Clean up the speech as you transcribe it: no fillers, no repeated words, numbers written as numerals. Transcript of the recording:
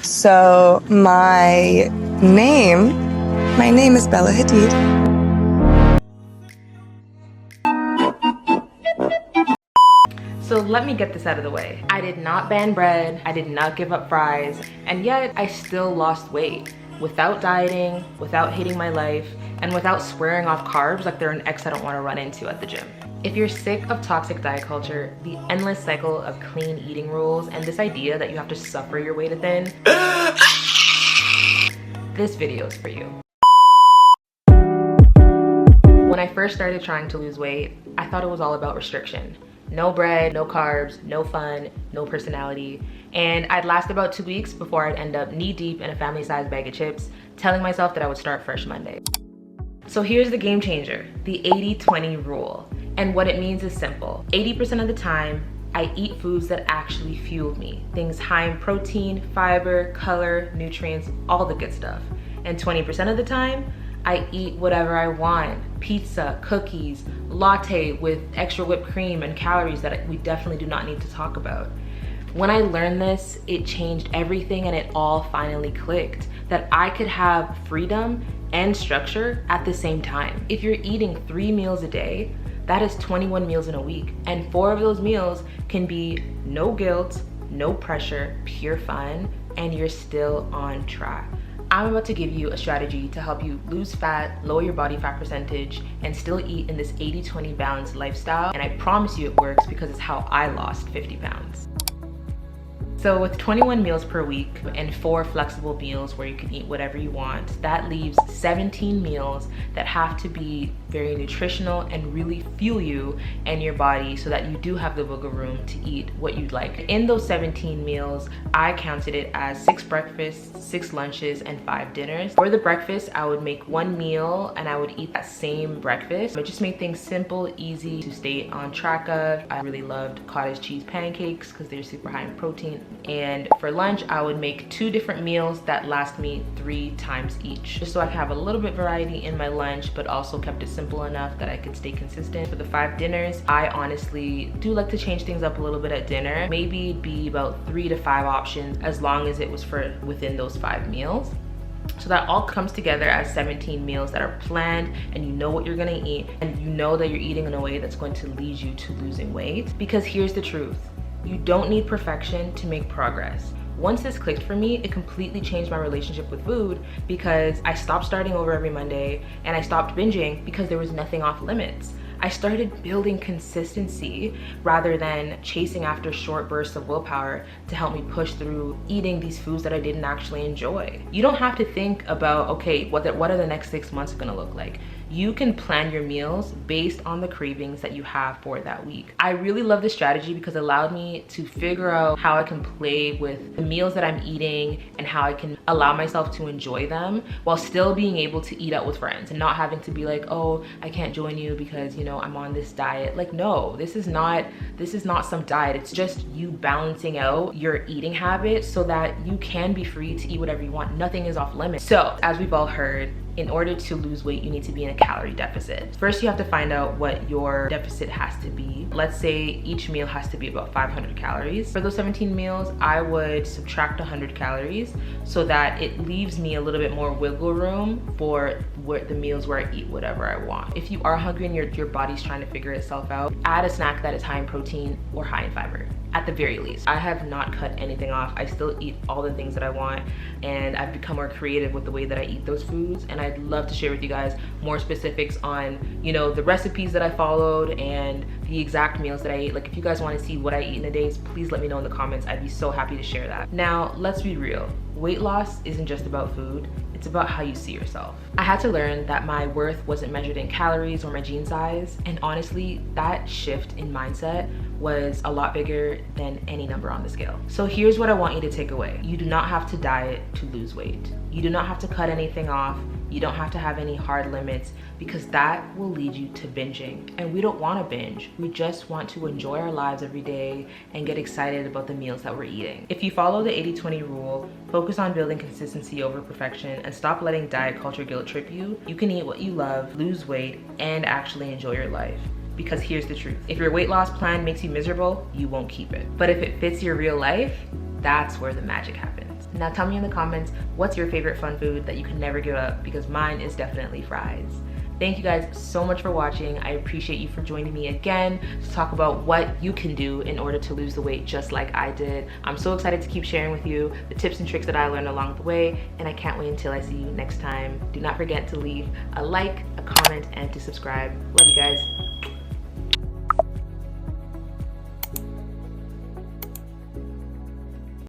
So my name is Bella Hadid. So let me get this out of the way. I did not ban bread, I did not give up fries, and yet I still lost weight without dieting, without hating my life, and without swearing off carbs like they're an ex I don't want to run into at the gym. If you're sick of toxic diet culture, the endless cycle of clean eating rules, and this idea that you have to suffer your way to thin, this video is for you. When I first started trying to lose weight, I thought it was all about restriction. No bread, no carbs, no fun, no personality. And I'd last about 2 weeks before I'd end up knee deep in a family-sized bag of chips, telling myself that I would start fresh Monday. So here's the game changer, the 80-20 rule. And what it means is simple. 80% of the time, I eat foods that actually fuel me. Things high in protein, fiber, color, nutrients, all the good stuff. And 20% of the time, I eat whatever I want. Pizza, cookies, latte with extra whipped cream and calories that we definitely do not need to talk about. When I learned this, it changed everything and it all finally clicked. That I could have freedom and structure at the same time. If you're eating 3 meals a day, that is 21 meals in a week. And 4 of those meals can be no guilt, no pressure, pure fun, and you're still on track. I'm about to give you a strategy to help you lose fat, lower your body fat percentage, and still eat in this 80-20 balanced lifestyle. And I promise you it works because it's how I lost 50 pounds. So with 21 meals per week and 4 flexible meals where you can eat whatever you want, that leaves 17 meals that have to be very nutritional and really fuel you and your body so that you do have the wiggle room to eat what you'd like. In those 17 meals, I counted it as 6 breakfasts, 6 lunches, and 5 dinners. For the breakfast, I would make 1 meal and I would eat that same breakfast. It just made things simple, easy to stay on track of. I really loved cottage cheese pancakes because they're super high in protein. And for lunch, I would make 2 different meals that last me 3 times each, just so I could have a little bit variety in my lunch, but also kept it simple enough that I could stay consistent. For the 5 dinners, I honestly do like to change things up a little bit at dinner. Maybe be about 3 to 5 options as long as it was for within those 5 meals. So that all comes together as 17 meals that are planned and you know what you're gonna eat and you know that you're eating in a way that's going to lead you to losing weight. Because here's the truth. You don't need perfection to make progress. Once this clicked for me, it completely changed my relationship with food because I stopped starting over every Monday and I stopped binging because there was nothing off limits. I started building consistency rather than chasing after short bursts of willpower to help me push through eating these foods that I didn't actually enjoy. You don't have to think about, okay, what are the next 6 months gonna look like? You can plan your meals based on the cravings that you have for that week. I really love this strategy because it allowed me to figure out how I can play with the meals that I'm eating and how I can allow myself to enjoy them while still being able to eat out with friends and not having to be like, oh, I can't join you because, you know, I'm on this diet. Like, no, this is not some diet. It's just you balancing out your eating habits so that you can be free to eat whatever you want. Nothing is off limits. So as we've all heard, in order to lose weight, you need to be in a calorie deficit. First, you have to find out what your deficit has to be. Let's say each meal has to be about 500 calories. For those 17 meals, I would subtract 100 calories so that it leaves me a little bit more wiggle room for the meals where I eat whatever I want. If you are hungry and your body's trying to figure itself out, add a snack that is high in protein or high in fiber. At the very least, I have not cut anything off. I still eat all the things that I want and I've become more creative with the way that I eat those foods, and I'd love to share with you guys more specifics on, you know, the recipes that I followed and the exact meals that I ate. Like, if you guys want to see what I eat in a day, please let me know in the comments. I'd be so happy to share that. Now, let's be real. Weight loss isn't just about food, it's about how you see yourself. I had to learn that my worth wasn't measured in calories or my jean size, and honestly, that shift in mindset was a lot bigger than any number on the scale. So here's what I want you to take away. You do not have to diet to lose weight. You do not have to cut anything off. You don't have to have any hard limits because that will lead you to binging. And we don't want to binge. We just want to enjoy our lives every day and get excited about the meals that we're eating. If you follow the 80-20 rule, focus on building consistency over perfection, and stop letting diet culture guilt trip you, you can eat what you love, lose weight, and actually enjoy your life. Because here's the truth. If your weight loss plan makes you miserable, you won't keep it. But if it fits your real life, that's where the magic happens. Now tell me in the comments, what's your favorite fun food that you can never give up? Because mine is definitely fries. Thank you guys so much for watching. I appreciate you for joining me again to talk about what you can do in order to lose the weight just like I did. I'm so excited to keep sharing with you the tips and tricks that I learned along the way, and I can't wait until I see you next time. Do not forget to leave a like, a comment, and to subscribe. Love you guys.